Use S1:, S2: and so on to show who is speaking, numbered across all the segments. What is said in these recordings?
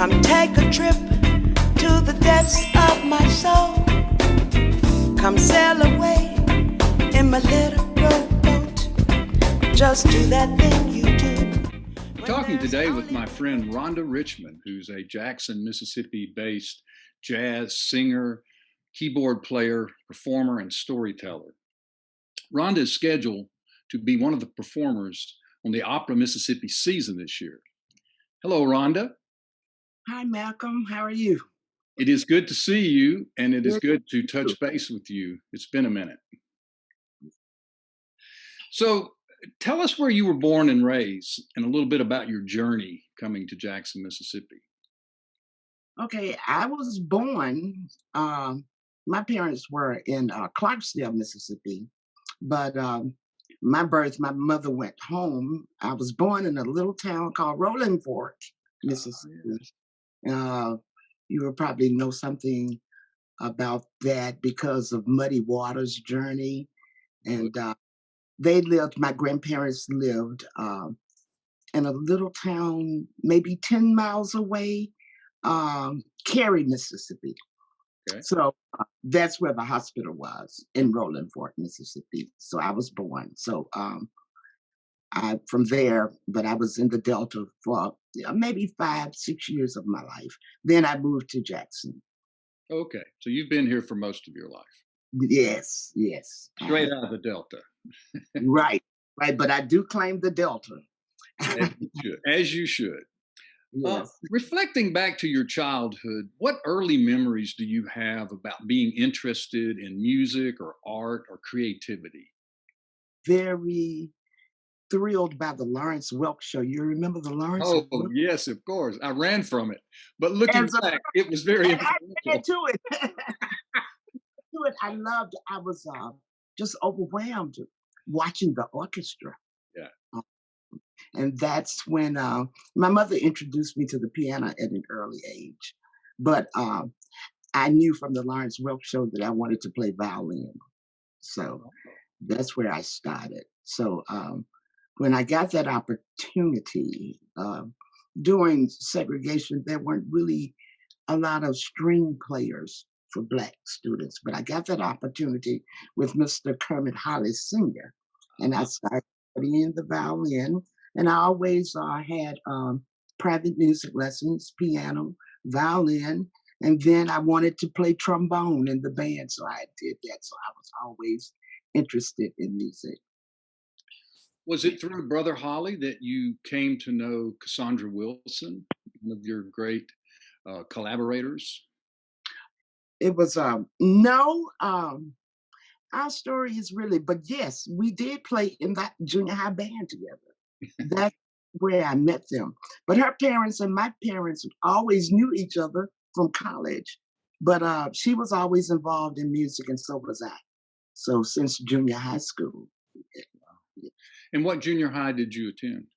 S1: Come take a trip to the depths of my soul. Come sail away in my little rowboat. Just do that thing you do.
S2: Talking today with my friend Rhonda Richmond, who's a Jackson, Mississippi-based jazz singer, keyboard player, performer, and storyteller. Rhonda is scheduled to be one of the performers on the Opera Mississippi season this year. Hello, Rhonda.
S3: Hi, Malcolm. How are you?
S2: It is good to see you, and it is good to touch base with you. It's been a minute. So tell us where you were born and raised and a little bit about your journey coming to Jackson, Mississippi.
S3: Okay, I was born, my parents were in Clarksdale, Mississippi, but my mother went home. I was born in a little town called Rolling Fork, Mississippi. You will probably know something about that because of Muddy Waters' journey. And my grandparents lived in a little town, maybe 10 miles away, Cary, Mississippi.
S2: Okay.
S3: So that's where the hospital was, in Rolling Fork, Mississippi. So I was born. So from there, but I was in the Delta for maybe 5-6 years of my life. Then I moved to Jackson.
S2: Okay, so you've been here for most of your life.
S3: Yes.
S2: Straight out of the Delta.
S3: Right. But I do claim the Delta.
S2: As you should.
S3: Yes.
S2: Reflecting back to your childhood, what early memories do you have about being interested in music or art or creativity?
S3: Very thrilled by the Lawrence Welk show. You remember the Lawrence
S2: Oh,
S3: Welk?
S2: yes, of course. I ran from it. But looking back, it was very
S3: I ran
S2: influential.
S3: to it. I was just overwhelmed watching the orchestra.
S2: Yeah.
S3: And that's when my mother introduced me to the piano at an early age. But I knew from the Lawrence Welk show that I wanted to play violin. So that's where I started. So when I got that opportunity, during segregation, there weren't really a lot of string players for Black students, but I got that opportunity with Mr. Kermit Hollis Sr. And I started studying the violin. And I always had private music lessons, piano, violin, and then I wanted to play trombone in the band, so I did that. So I was always interested in music.
S2: Was it through Brother Holly that you came to know Cassandra Wilson, one of your great collaborators?
S3: It was no. Our story is really, but yes, we did play in that junior high band together. That's where I met them. But her parents and my parents always knew each other from college. But she was always involved in music, and so was I. So since junior high school.
S2: And what junior high did you attend?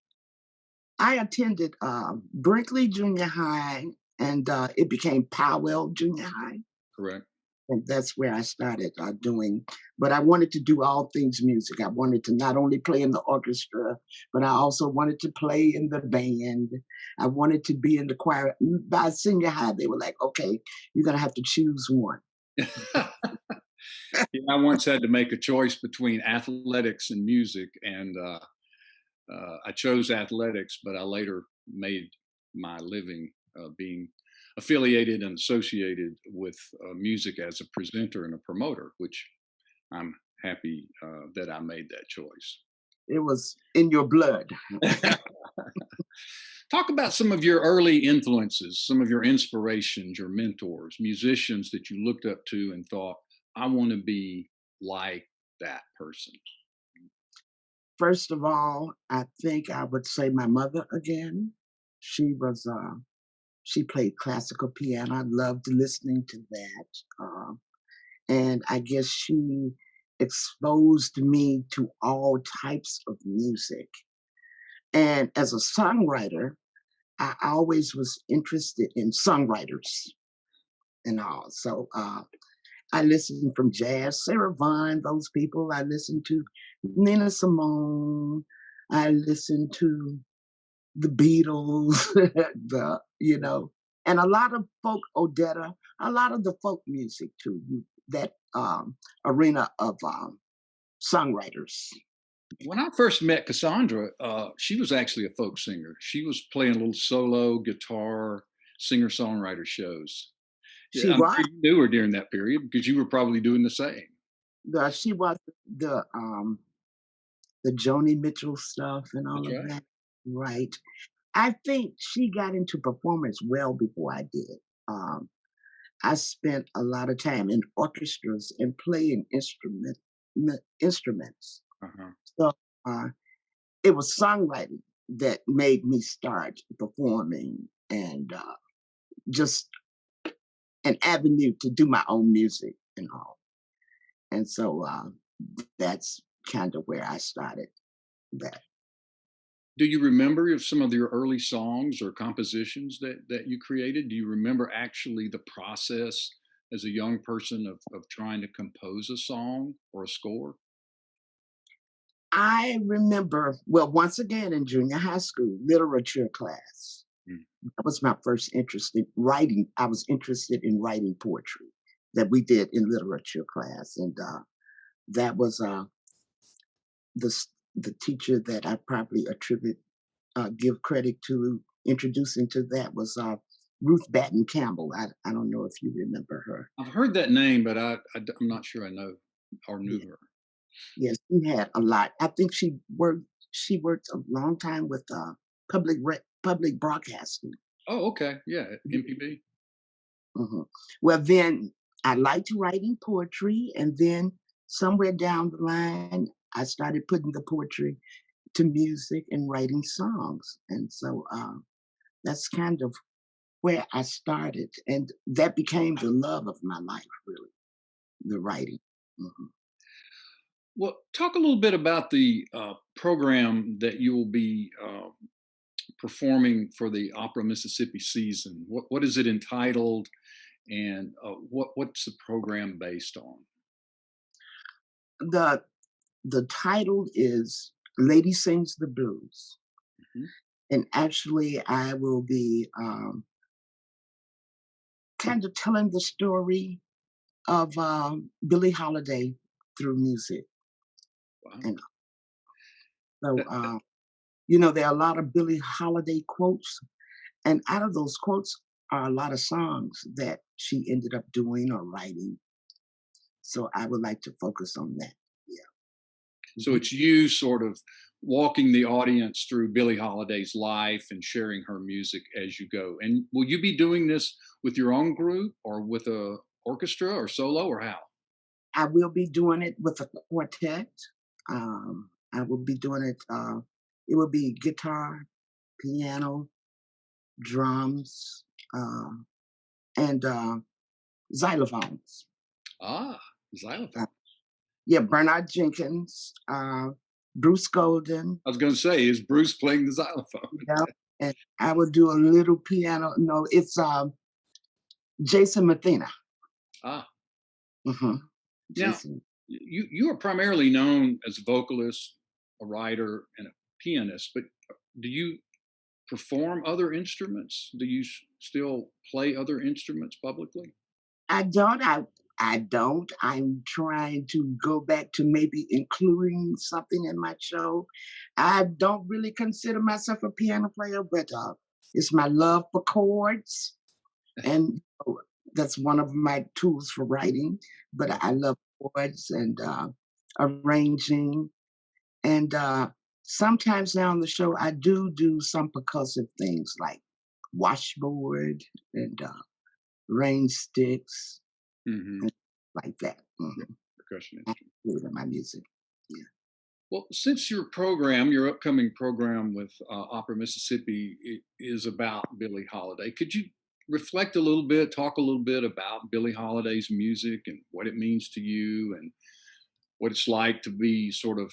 S3: I attended Brinkley Junior High, and it became Powell Junior High.
S2: Correct.
S3: And that's where I started doing, but I wanted to do all things music. I wanted to not only play in the orchestra, but I also wanted to play in the band. I wanted to be in the choir. By senior high, they were like, okay, you're going to have to choose one.
S2: Yeah, I once had to make a choice between athletics and music, and I chose athletics, but I later made my living being affiliated and associated with music as a presenter and a promoter, which I'm happy that I made that choice.
S3: It was in your blood.
S2: Talk about some of your early influences, some of your inspirations, your mentors, musicians that you looked up to and thought, I want to be like that person.
S3: First of all, I think I would say my mother again. She played classical piano. I loved listening to that. And I guess she exposed me to all types of music. And as a songwriter, I always was interested in songwriters and all. So I listened from jazz, Sarah Vaughan, those people. I listened to Nina Simone. I listened to the Beatles, and a lot of folk Odetta, a lot of the folk music too. That arena of songwriters.
S2: When I first met Cassandra, she was actually a folk singer. She was playing little solo guitar singer-songwriter shows.
S3: She
S2: Yeah, I'm
S3: was
S2: sure you knew her during that period because you were probably doing the same.
S3: she was the Joni Mitchell stuff and all
S2: That's
S3: of
S2: right.
S3: that. Right. I think she got into performance well before I did. Um, I spent a lot of time in orchestras and playing instruments.
S2: Uh-huh.
S3: So uh, it was songwriting that made me start performing and just an avenue to do my own music and all. And so that's kind of where I started that.
S2: Do you remember if some of your early songs or compositions that you created? Do you remember actually the process as a young person of trying to compose a song or a score?
S3: I remember, well, once again in junior high school, literature class.
S2: Mm.
S3: That was my first interest in writing. I was interested in writing poetry that we did in literature class. And that was the teacher that I probably give credit to introducing to that was Ruth Batten Campbell. I don't know if you remember her.
S2: I've heard that name, but I'm not sure I know or knew
S3: Yeah.
S2: her.
S3: Yes, she had a lot. I think she worked a long time with public broadcasting.
S2: Oh, okay. Yeah, MPB.
S3: Mhm. Well, then I liked writing poetry, and then somewhere down the line, I started putting the poetry to music and writing songs, and so that's kind of where I started, and that became the love of my life, really, the writing. Mhm.
S2: Well, talk a little bit about the program that you will be performing for the Opera Mississippi season. What is it entitled, and what's the program based on?
S3: The the title is "Lady Sings the Blues,"
S2: Mhm.
S3: and actually, I will be kind of telling the story of Billie Holiday through music.
S2: Wow.
S3: And so,
S2: That-
S3: there are a lot of Billie Holiday quotes, and out of those quotes are a lot of songs that she ended up doing or writing. So I would like to focus on that. Yeah.
S2: so
S3: Mhm.
S2: it's you sort of walking the audience through Billie Holiday's life and sharing her music as you go. And will you be doing this with your own group or with a orchestra or solo or how?
S3: I will be doing it with a quartet. I will be doing it. It will be guitar, piano, drums, uh, and xylophones.
S2: Ah,
S3: Uh,
S2: xylophone.
S3: yeah, Bernard Jenkins, Bruce Golden,
S2: I was going to say, is Bruce playing the xylophone?
S3: yeah, and I will do a little piano. No, it's Jason Mathena.
S2: Ah,
S3: Hmm.
S2: now
S3: Jason.
S2: you are primarily known as a vocalist, a writer, and a pianist, but do you perform other instruments? Do you still play other instruments publicly?
S3: I don't. I don't. I'm trying to go back to maybe including something in my show. I don't really consider myself a piano player, but it's my love for chords, and that's one of my tools for writing. But I love chords and arranging, and sometimes now on the show I do some percussive things like washboard and rain sticks
S2: Hmm.
S3: and like that. Mhm.
S2: Percussion
S3: I
S2: instrument.
S3: include in my music. Yeah.
S2: Well, since your program, your upcoming program with Opera Mississippi is about Billie Holiday, could you reflect a little bit, talk a little bit about Billie Holiday's music and what it means to you and what it's like to be sort of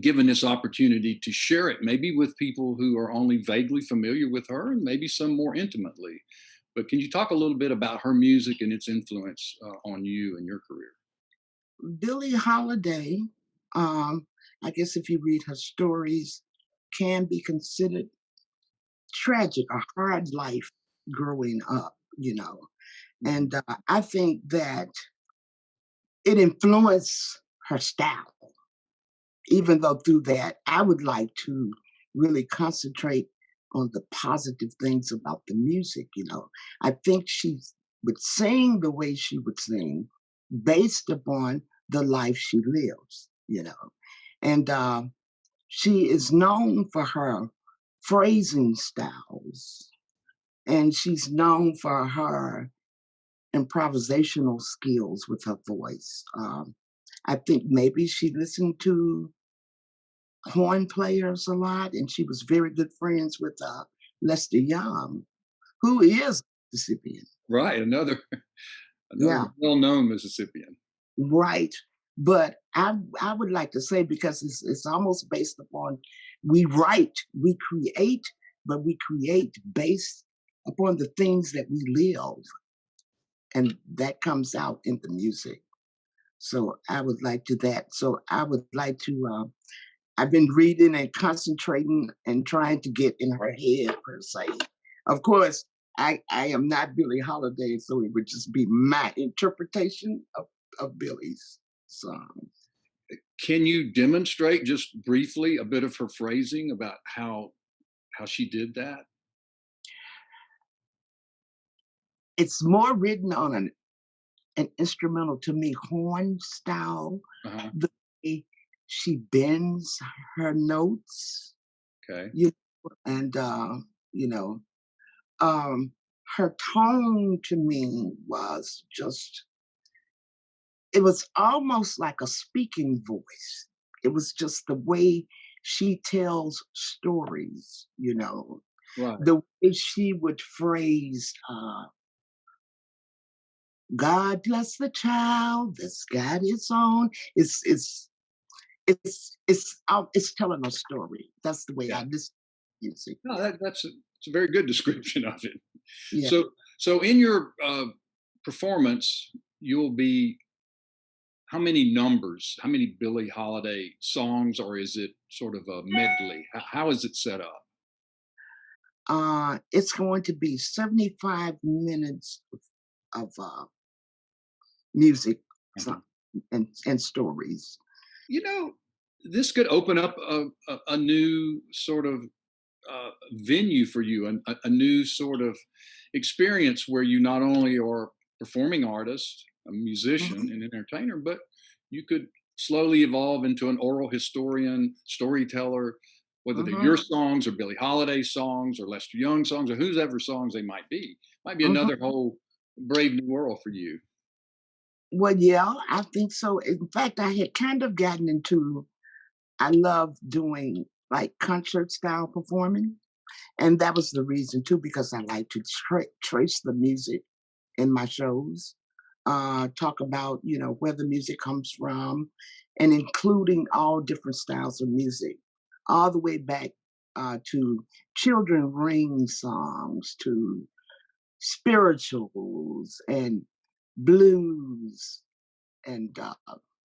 S2: given this opportunity to share it, maybe with people who are only vaguely familiar with her and maybe some more intimately. But can you talk a little bit about her music and its influence on you and your career?
S3: Billie Holiday, um, I guess if you read her stories, can be considered tragic, a hard life. growing up, you know. And I think that it influenced her style, even though through that, I would like to really concentrate on the positive things about the music, you know. I think she would sing the way she would sing based upon the life she lives, you know. And she is known for her phrasing styles, and she's known for her improvisational skills with her voice. I think maybe she listened to horn players a lot, and she was very good friends with Lester Young, who is Mississippian.
S2: Right, another
S3: Yeah,
S2: well-known Mississippian.
S3: right. But I would like to say, because it's almost based upon, we write, we create, but we create based upon the things that we live, and that comes out in the music. So I would like to that. So I would like to. I've been reading and concentrating and trying to get in her head per se. Of course, I am not Billie Holiday, so it would just be my interpretation of Billie's song.
S2: Can you demonstrate just briefly a bit of her phrasing about how she did that?
S3: It's more written on an instrumental, to me, horn style,
S2: Uh-huh.
S3: the way she bends her notes,
S2: Okay.
S3: you and you know, um, her tone to me was just, it was almost like a speaking voice. It was just the way she tells stories, you know,
S2: Right.
S3: the way she would phrase, God bless the child that's got its own. It's telling a story. That's the way
S2: Yeah.
S3: I listen to music.
S2: No,
S3: Yeah.
S2: it's a very good description of it.
S3: Yeah.
S2: So in your performance, you'll be how many numbers, how many Billie Holiday songs, or is it sort of a medley? How is it set up?
S3: It's going to be 75 minutes of music,
S2: Uh-huh.
S3: so- and stories.
S2: You know, this could open up a new sort of venue for you, a new sort of experience where you not only are performing artist, a musician,
S3: Mhm,
S2: an entertainer, but you could slowly evolve into an oral historian, storyteller, whether they're
S3: mhm,
S2: your songs or Billie Holiday songs or Lester Young songs or whoever songs they might be
S3: mhm.
S2: another whole brave new world for you.
S3: Well, yeah, I think so. In fact, I had kind of gotten into, I love doing like concert style performing. And that was the reason too, because I like to trace the music in my shows, talk about, you know, where the music comes from, and including all different styles of music, all the way back to children ring songs, to spirituals and blues, and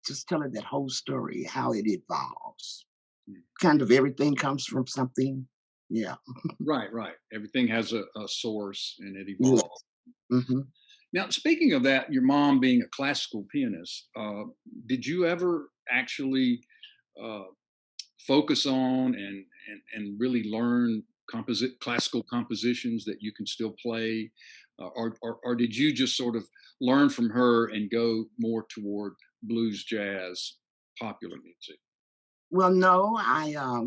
S3: just telling that whole story, how it evolves.
S2: Mm.
S3: Kind of everything comes from something. Yeah.
S2: Right, right. Everything has a source and it
S3: Yes.
S2: evolves.
S3: Hmm.
S2: Now, speaking of that, your mom being a classical pianist, did you ever actually uh, focus on and really learn classical compositions that you can still play, or did you just sort of learn from her and go more toward blues, jazz, popular music?
S3: Well, no,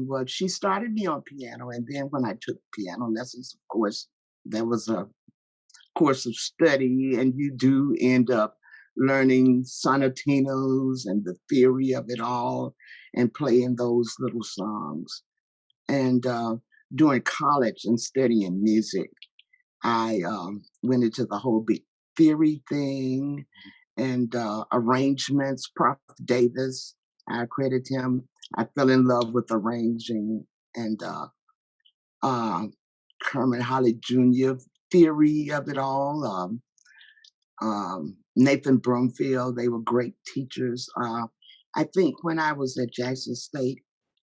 S3: well, she started me on piano, and then when I took piano lessons, of course, there was a course of study, and you do end up learning sonatinos and the theory of it all, and playing those little songs. And during college and studying music, I went into the whole big theory thing and arrangements. Prof. Davis, I credit him. I fell in love with arranging, and uh, Kermit Holly Jr. theory of it all. Nathan Brumfield, they were great teachers. I think when I was at Jackson State,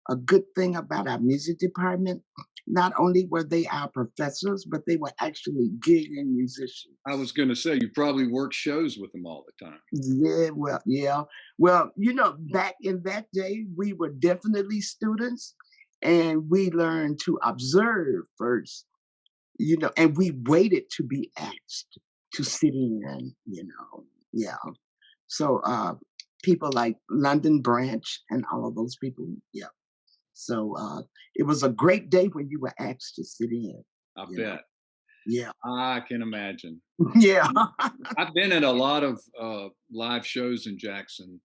S3: a good thing about our music department, not only were they our professors, but they were actually gigging musicians.
S2: I was going to say you probably work shows with them all the time.
S3: Yeah, well, yeah. Well, back in that day, we were definitely students and we learned to observe first, and we waited to be asked to sit in. Yeah. So people like London Branch and all of those people, yeah. So it was a great day when you were asked to sit in,
S2: I
S3: you know.
S2: bet.
S3: Yeah.
S2: I can imagine.
S3: Yeah.
S2: I've been at a lot of live shows in Jackson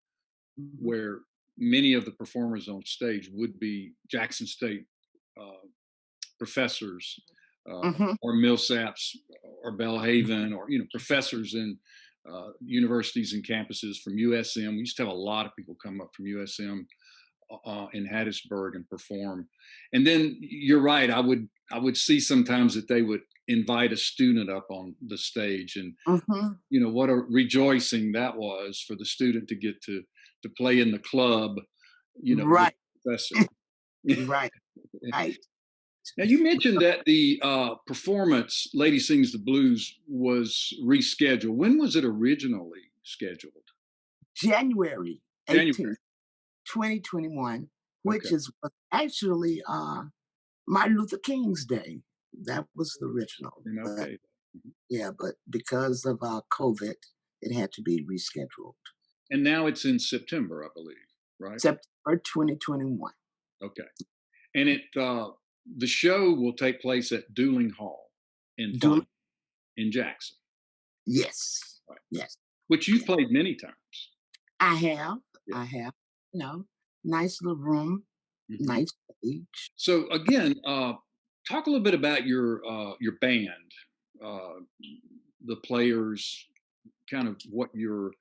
S3: Mhm.
S2: where many of the performers on stage would be Jackson State uh, professors,
S3: Mhm.
S2: or Millsaps or Belhaven, or professors in universities and campuses from USM. We used to have a lot of people come up from USM in Hattiesburg and perform. And then you're right. I would see sometimes that they would invite a student up on the stage, and
S3: Mhm.
S2: what a rejoicing that was for the student to get to play in the club, with
S3: Right.
S2: the professor.
S3: Right. Right.
S2: Now you mentioned that the performance "Lady Sings the Blues" was rescheduled. When was it originally scheduled?
S3: January
S2: January.
S3: 18th, 2021,
S2: Okay.
S3: which was actually Martin Luther King's Day. That was the original. But
S2: Okay.
S3: yeah, but because of COVID, it had to be rescheduled.
S2: And now it's in September, I believe, right?
S3: September 2021.
S2: Okay. And the show will take place at Dooling Hall in
S3: Do
S2: in Jackson,
S3: yes.
S2: right?
S3: Yes.
S2: Which you've
S3: Yes.
S2: played many times.
S3: I have.
S2: Yeah.
S3: I have. You know, nice little room,
S2: Mhm.
S3: nice stage.
S2: So again, talk a little bit about your band, uh, the players, kind of what your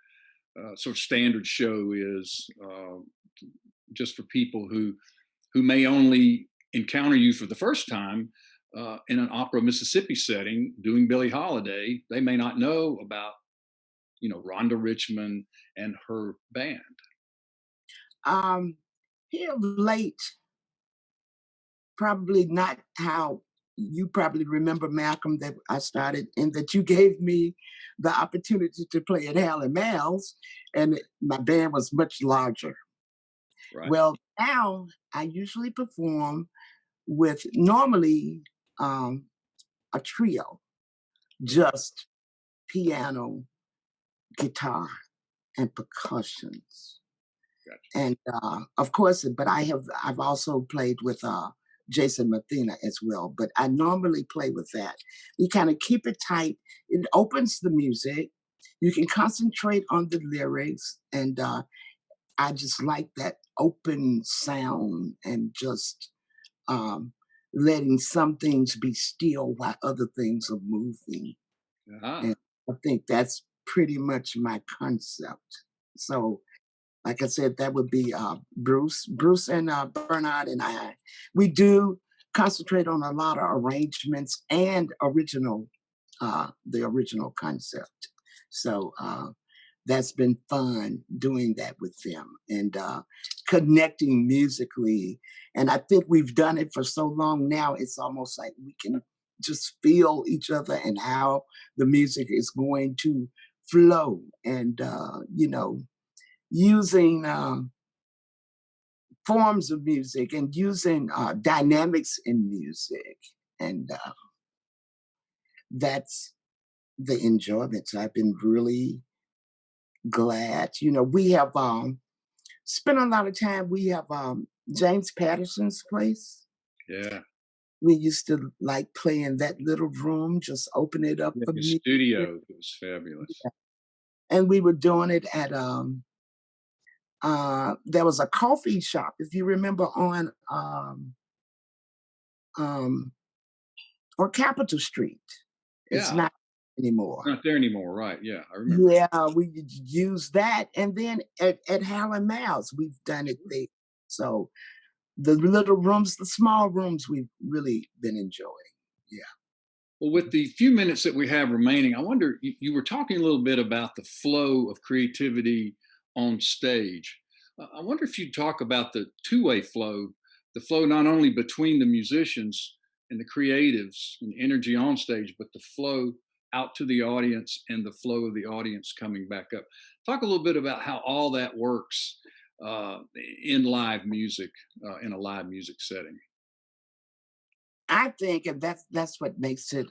S2: sort of standard show is, just for people who may only encounter you for the first time in an opera Mississippi setting doing Billie Holiday. They may not know about Rhonda Richmond and her band.
S3: Um, Here of late, probably not how you probably remember Malcolm that I started and that you gave me the opportunity to play at Hal & Mal's, and my band was much larger.
S2: Right.
S3: Well, now I usually perform with normally um, a trio, just piano, guitar, and percussions.
S2: Gotcha.
S3: And of course, but I've also played with Jason Mathena as well. But I normally play with that. You kind of keep it tight. It opens the music. You can concentrate on the lyrics, and I just like that open sound and just um, letting some things be still while other things are moving.
S2: Ah,
S3: And I think that's pretty much my concept. So like I said, that would be Bruce and Bernard and I. We do concentrate on a lot of arrangements and the original concept. So that's been fun doing that with them and connecting musically. And I think we've done it for so long now, it's almost like we can just feel each other and how the music is going to flow. And, using forms of music and using dynamics in music. And that's the enjoyment. So I've been really glad. We have spent a lot of time. We have James Patterson's place.
S2: yeah.
S3: We used to like play in that little room, just open it up
S2: Yeah,
S3: for
S2: your
S3: music.
S2: studio, it was fabulous.
S3: And we were doing it at there was a coffee shop, if you remember, um, on Capitol Street. It's
S2: Yeah,
S3: not anymore.
S2: not there anymore, right? Yeah, I remember.
S3: Yeah, we use that, and then at Hal & Mal's, we've done it there. So the little rooms, the small rooms, we've really been enjoying. Yeah.
S2: Well, with the few minutes that we have remaining, I wonder, you were talking a little bit about the flow of creativity on stage. I wonder if you'd talk about the two-way flow the flow not only between the musicians and the creatives and energy on stage, but the flow out to the audience and the flow of the audience coming back up. Talk a little bit about how all that works in live music, in a live music setting.
S3: I think, and that's what makes it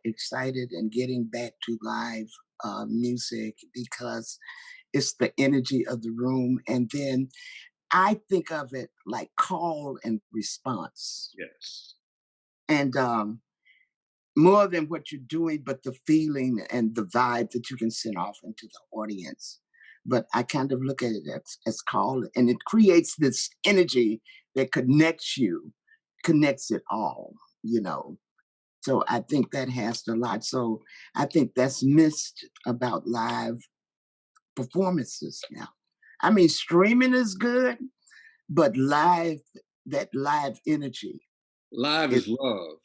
S3: excited and getting back to live music, because it's the energy of the room. And then I think of it like call and response.
S2: Yes.
S3: And more than what you're doing, but the feeling and the vibe that you can send off into the audience. But I kind of look at it as call, and it creates this energy that connects it all, you know. So I think that has a lot. So I think that's missed about live performances now. I mean, streaming is good, but that live energy
S2: Live
S3: is
S2: is love.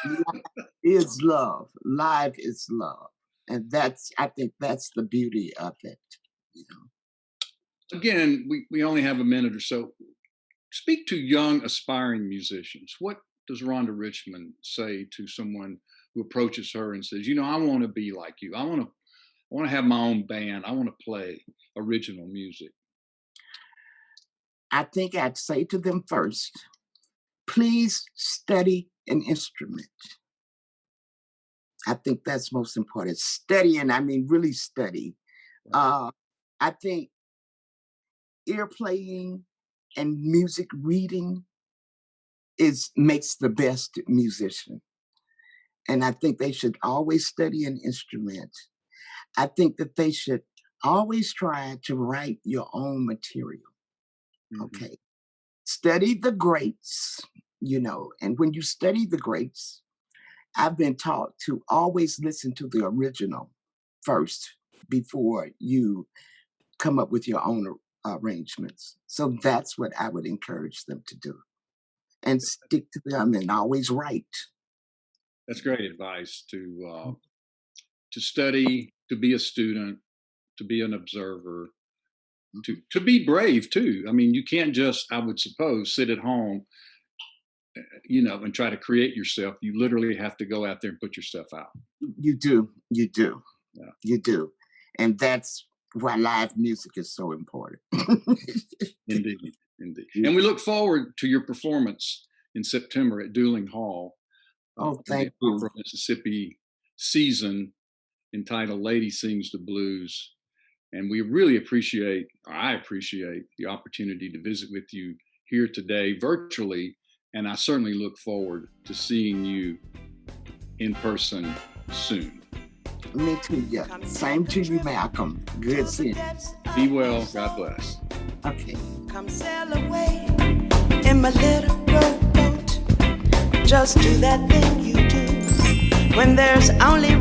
S3: live is love. Live is love. And I think that's the beauty of it, you know.
S2: Again, we only have a minute or so. Speak to young aspiring musicians. What does Rhonda Richmond say to someone who approaches her and says, I want to be like you. I want to have my own band. I want to play original music.
S3: I think I'd say to them first, please study an instrument. I think that's most important. Study, and I mean really study. I think ear playing and music reading makes the best musician. And I think they should always study an instrument. I think that they should always try to write your own material. Okay. Study the greats, and when you study the greats, I've been taught to always listen to the original first before you come up with your own arrangements. So that's what I would encourage them to do, and stick to them and always write.
S2: That's great advice to study, to be a student, to be an observer, to be brave too. I mean, you can't just, I would suppose, sit at home, and try to create yourself. You literally have to go out there and put your stuff out.
S3: You do.
S2: Yeah.
S3: You do. And that's why live music is so important.
S2: Indeed. And we look forward to your performance in September at Dueling Hall.
S3: Thank you.
S2: For Mississippi season entitled Lady Sings the Blues. And I appreciate the opportunity to visit with you here today virtually. And I certainly look forward to seeing you in person soon.
S3: Me too, yeah. Same to you, Malcolm. Good seeing you.
S2: Be well. God bless.
S3: Okay.
S1: Come sail away in my little rowboat. Just do that thing you do when there's only